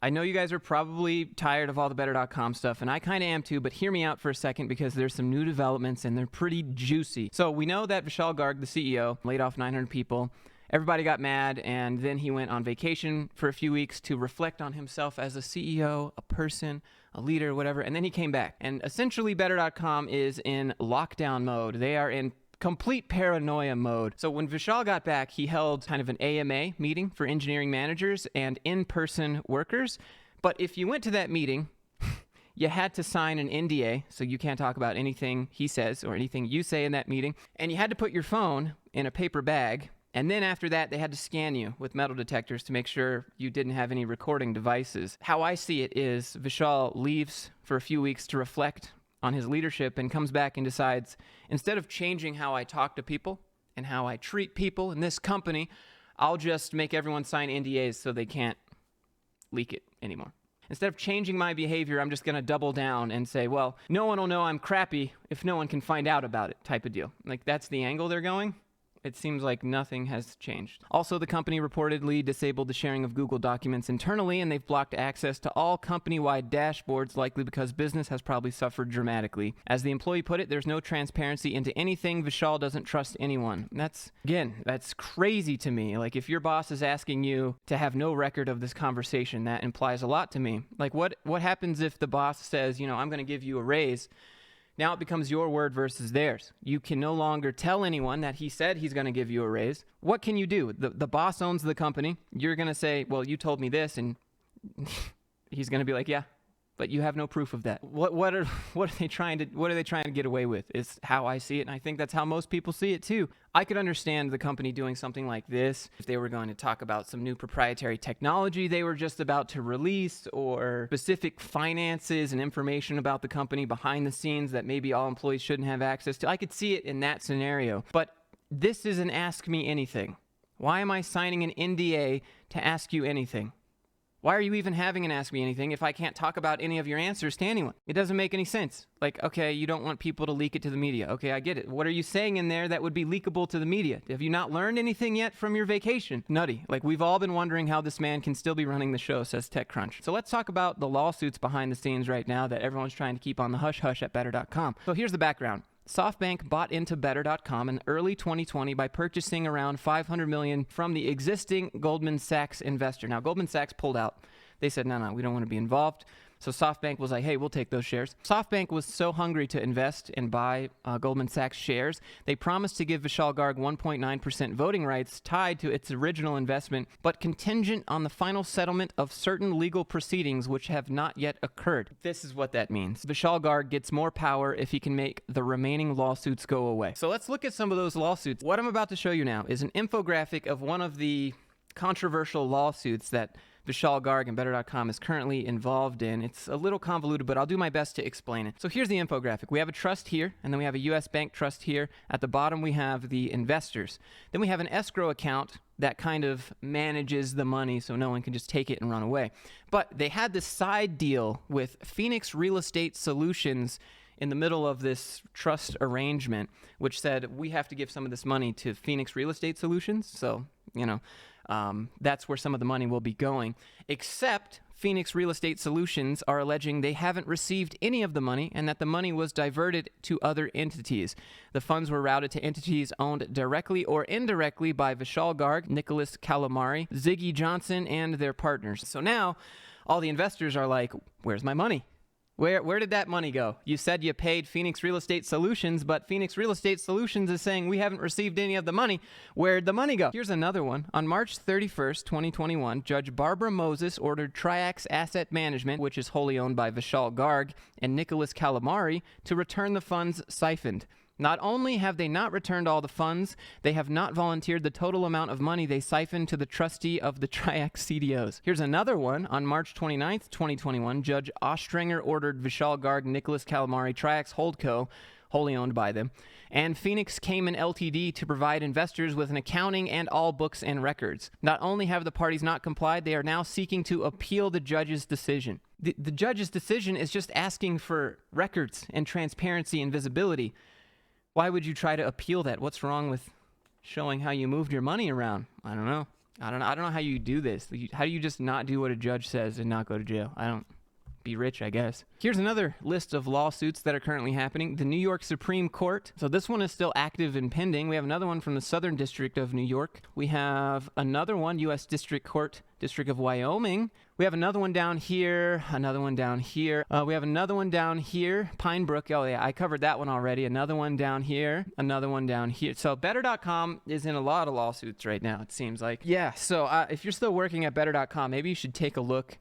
I know you guys are probably tired of all the Better.com stuff, and I kind of am too, but hear me out for a second because there's some new developments and they're pretty juicy. So we know that Vishal Garg, the CEO, laid off 900 people. Everybody got mad, and then he went on vacation for a few weeks to reflect on himself as a CEO, a person, a leader, whatever, and then he came back. And essentially, Better.com is in lockdown mode. They are in complete paranoia mode. So when Vishal got back, he held kind of an AMA meeting for engineering managers and in-person workers. But if you went to that meeting, you had to sign an NDA, so you can't talk about anything he says or anything you say in that meeting. And you had to put your phone in a paper bag. And then after that, they had to scan you with metal detectors to make sure you didn't have any recording devices. How I see it is Vishal leaves for a few weeks to reflect on his leadership and comes back and decides, instead of changing how I talk to people and how I treat people in this company, I'll just make everyone sign NDAs so they can't leak it anymore. Instead of changing my behavior, I'm just going to double down and say, well, no one will know I'm crappy if no one can find out about it, type of deal. Like, that's the angle they're going. It seems like nothing has changed. Also, the company reportedly disabled the sharing of Google documents internally, and they've blocked access to all company-wide dashboards, likely because business has probably suffered dramatically. As the employee put it, there's no transparency into anything. Vishal doesn't trust anyone. That's crazy to me. Like, if your boss is asking you to have no record of this conversation, that implies a lot to me. Like, what happens if the boss says, I'm going to give you a raise? Now it becomes your word versus theirs. You can no longer tell anyone that he said he's going to give you a raise. What can you do? The boss owns the company. You're going to say, well, you told me this, and he's going to be like, yeah, but you have no proof of that. What are they trying to get away with is how I see it, and I think that's how most people see it too. I could understand the company doing something like this if they were going to talk about some new proprietary technology they were just about to release, or specific finances and information about the company behind the scenes that maybe all employees shouldn't have access to. I could see it in that scenario, but this is an ask me anything. Why am I signing an NDA to ask you anything? Why are you even having an Ask Me Anything if I can't talk about any of your answers to anyone? It doesn't make any sense. Like, okay, you don't want people to leak it to the media. Okay, I get it. What are you saying in there that would be leakable to the media? Have you not learned anything yet from your vacation? Nutty. Like, we've all been wondering how this man can still be running the show, says TechCrunch. So let's talk about the lawsuits behind the scenes right now that everyone's trying to keep on the hush-hush at Better.com. So here's the background. SoftBank bought into Better.com in early 2020 by purchasing around $500 million from the existing Goldman Sachs investor. Now, Goldman Sachs pulled out. They said, no, we don't want to be involved. So SoftBank was like, hey, we'll take those shares. SoftBank was so hungry to invest and buy Goldman Sachs shares, they promised to give Vishal Garg 1.9% voting rights tied to its original investment, but contingent on the final settlement of certain legal proceedings which have not yet occurred. This is what that means. Vishal Garg gets more power if he can make the remaining lawsuits go away. So let's look at some of those lawsuits. What I'm about to show you now is an infographic of one of the controversial lawsuits that Vishal Garg and Better.com is currently involved in. It's a little convoluted, but I'll do my best to explain it. So here's the infographic. We have a trust here, and then we have a U.S. bank trust here. At the bottom, we have the investors. Then we have an escrow account that kind of manages the money so no one can just take it and run away. But they had this side deal with Phoenix Real Estate Solutions in the middle of this trust arrangement, which said we have to give some of this money to Phoenix Real Estate Solutions. So, that's where some of the money will be going, except Phoenix Real Estate Solutions are alleging they haven't received any of the money and that the money was diverted to other entities. The funds were routed to entities owned directly or indirectly by Vishal Garg, Nicholas Calamari, Ziggy Johnson, and their partners. So now all the investors are like, where's my money? Where did that money go? You said you paid Phoenix Real Estate Solutions, but Phoenix Real Estate Solutions is saying we haven't received any of the money. Where'd the money go? Here's another one. On March 31st, 2021, Judge Barbara Moses ordered Triax Asset Management, which is wholly owned by Vishal Garg and Nicholas Calamari, to return the funds siphoned. Not only have they not returned all the funds, they have not volunteered the total amount of money they siphoned to the trustee of the Triax CDOs. Here's another one. On March 29th, 2021, Judge Ostringer ordered Vishal Garg, Nicholas Calamari, Triax Holdco, wholly owned by them, and Phoenix Cayman Ltd. to provide investors with an accounting and all books and records. Not only have the parties not complied, they are now seeking to appeal the judge's decision. The judge's decision is just asking for records and transparency and visibility. Why would you try to appeal that? What's wrong with showing how you moved your money around? I don't know. I don't know how you do this. How do you just not do what a judge says and not go to jail? I don't. Be rich, I guess. Here's another list of lawsuits that are currently happening. The New York Supreme Court. So this one is still active and pending. We have another one from the Southern District of New York. We have another one, U.S. District Court, District of Wyoming. We have another one down here, another one down here. We have another one down here, Pine Brook. Oh, yeah, I covered that one already. Another one down here, another one down here. So Better.com is in a lot of lawsuits right now, it seems like. Yeah, so if you're still working at Better.com, maybe you should take a look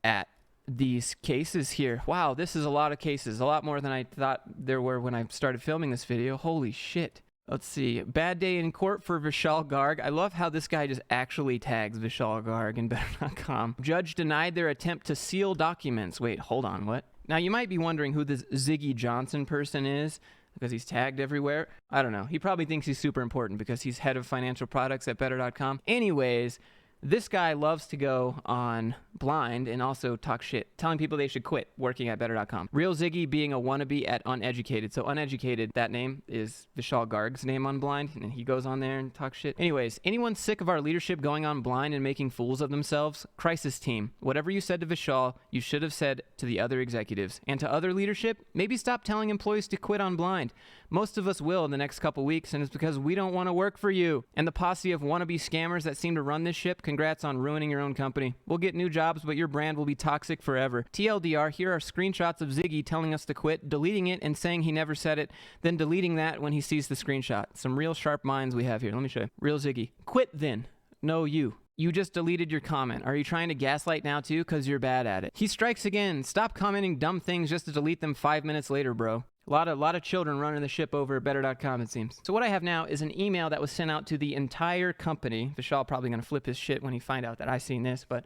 at these cases here. Wow, this is a lot of cases, a lot more than I thought there were when I started filming this video. Holy shit. Let's see. Bad day in court for Vishal Garg. I love how this guy just actually tags Vishal Garg in Better.com. Judge denied their attempt to seal documents. Wait, hold on, what? Now you might be wondering who this Ziggy Johnson person is because he's tagged everywhere. I don't know. He probably thinks he's super important because he's head of financial products at Better.com. Anyways, this guy loves to go on Blind and also talk shit, telling people they should quit working at Better.com. Real Ziggy being a wannabe at Uneducated. So Uneducated, that name is Vishal Garg's name on Blind, and he goes on there and talks shit. Anyways, anyone sick of our leadership going on Blind and making fools of themselves? Crisis team. Whatever you said to Vishal, you should have said to the other executives. And to other leadership, maybe stop telling employees to quit on Blind. Most of us will in the next couple weeks, and it's because we don't want to work for you. And the posse of wannabe scammers that seem to run this ship, congrats on ruining your own company. We'll get new jobs, but your brand will be toxic forever. TLDR, here are screenshots of Ziggy telling us to quit, deleting it and saying he never said it, then deleting that when he sees the screenshot. Some real sharp minds we have here. Let me show you. Real Ziggy. Quit then. No, you. You just deleted your comment. Are you trying to gaslight now too? Because you're bad at it. He strikes again. Stop commenting dumb things just to delete them 5 minutes later, bro. A lot of children running the ship over at Better.com, it seems. So what I have now is an email that was sent out to the entire company. Vishal probably going to flip his shit when he find out that I seen this, but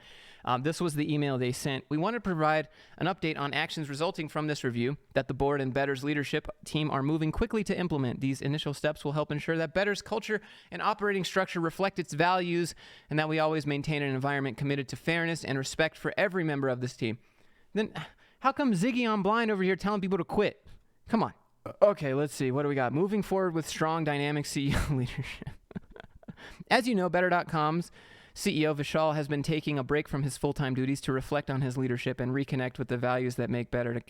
this was the email they sent. We want to provide an update on actions resulting from this review that the board and Better's leadership team are moving quickly to implement. These initial steps will help ensure that Better's culture and operating structure reflect its values and that we always maintain an environment committed to fairness and respect for every member of this team. Then how come Ziggy on Blind over here telling people to quit? Come on. Okay, let's see. What do we got? Moving forward with strong, dynamic CEO leadership. As you know, Better.com's CEO Vishal has been taking a break from his full-time duties to reflect on his leadership and reconnect with the values that make Better.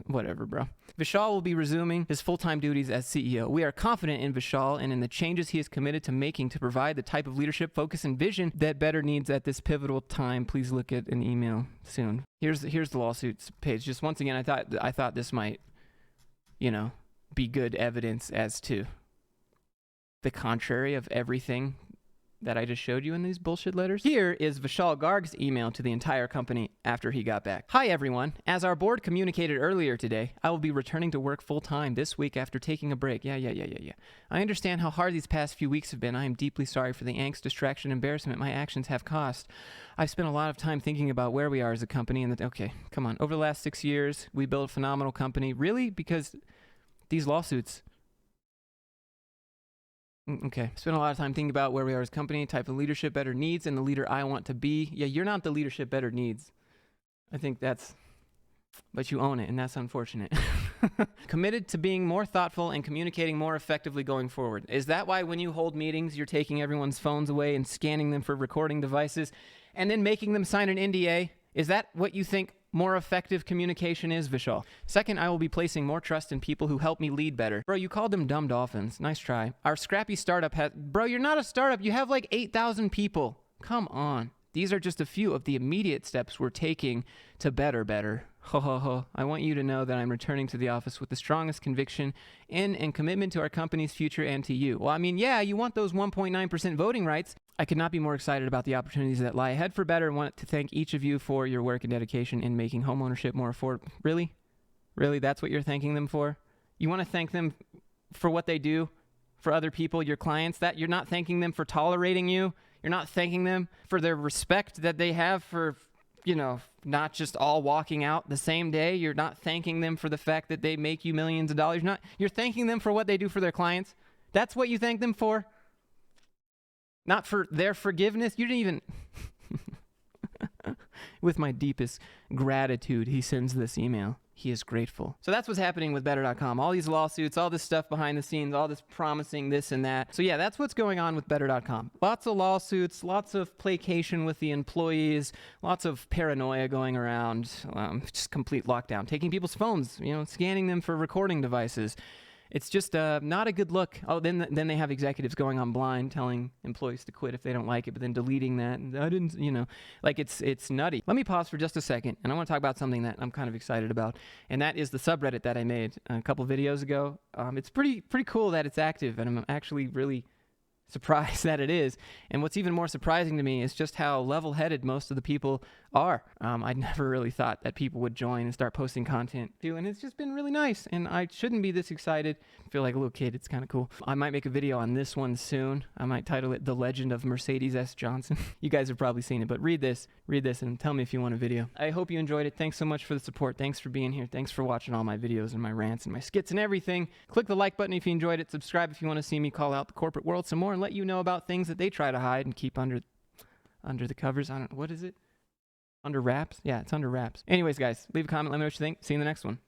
Whatever, bro. Vishal will be resuming his full-time duties as CEO. We are confident in Vishal and in the changes he is committed to making to provide the type of leadership, focus, and vision that Better needs at this pivotal time. Please look at an email soon. Here's the lawsuits page. Just once again, I thought this might, be good evidence as to the contrary of everything that I just showed you in these bullshit letters. Here is Vishal Garg's email to the entire company after he got back. Hi, everyone. As our board communicated earlier today, I will be returning to work full-time this week after taking a break. Yeah. I understand how hard these past few weeks have been. I am deeply sorry for the angst, distraction, embarrassment my actions have caused. I've spent a lot of time thinking about where we are as a company and okay, come on. Over the last 6 years, we built a phenomenal company. Really? Because these lawsuits. Okay. Spent a lot of time thinking about where we are as a company, type of leadership Better needs, and the leader I want to be. Yeah, you're not the leadership Better needs. I think but you own it, and that's unfortunate. Committed to being more thoughtful and communicating more effectively going forward. Is that why when you hold meetings, you're taking everyone's phones away and scanning them for recording devices and then making them sign an NDA? Is that what you think more effective communication is, Vishal? Second, I will be placing more trust in people who help me lead better. Bro, you called them dumb dolphins. Nice try. Our scrappy startup Bro, you're not a startup. You have like 8,000 people. Come on. These are just a few of the immediate steps we're taking to better. Ho, ho, ho. I want you to know that I'm returning to the office with the strongest conviction in and commitment to our company's future and to you. Well, I mean, yeah, you want those 1.9% voting rights. I could not be more excited about the opportunities that lie ahead for Better and want to thank each of you for your work and dedication in making homeownership more affordable. Really? Really? That's what you're thanking them for? You want to thank them for what they do for other people, your clients? That you're not thanking them for tolerating you? You're not thanking them for their respect that they have for, not just all walking out the same day. You're not thanking them for the fact that they make you millions of dollars. You're thanking them for what they do for their clients. That's what you thank them for? Not for their forgiveness. You didn't even... With my deepest gratitude, he sends this email. he is grateful. So that's what's happening with Better.com. All these lawsuits, all this stuff behind the scenes, all this promising this and that. So yeah, that's what's going on with Better.com. Lots of lawsuits, lots of placation with the employees, lots of paranoia going around, just complete lockdown, taking people's phones, scanning them for recording devices. It's just not a good look. Oh, then they have executives going on blind telling employees to quit if they don't like it, but then deleting that. And I didn't, like it's nutty. Let me pause for just a second, and I want to talk about something that I'm kind of excited about, and that is the subreddit that I made a couple videos ago. It's pretty cool that it's active, and I'm actually really surprised that it is. And what's even more surprising to me is just how level-headed most of the people are. I never really thought that people would join and start posting content too, and it's just been really nice, and I shouldn't be this excited. I feel like a little kid. It's kind of cool. I might make a video on this one soon. I might title it The Legend of Mercedes S. Johnson. You guys have probably seen it, but read this and tell me if you want a video. I hope you enjoyed it. Thanks so much for the support. Thanks for being here. Thanks for watching all my videos and my rants and my skits and everything. Click the like button if you enjoyed it. Subscribe if you want to see me call out the corporate world some more and let you know about things that they try to hide and keep under the covers. I don't know. What is it? Under wraps? Yeah, it's under wraps. Anyways, guys, leave a comment. Let me know what you think. See you in the next one.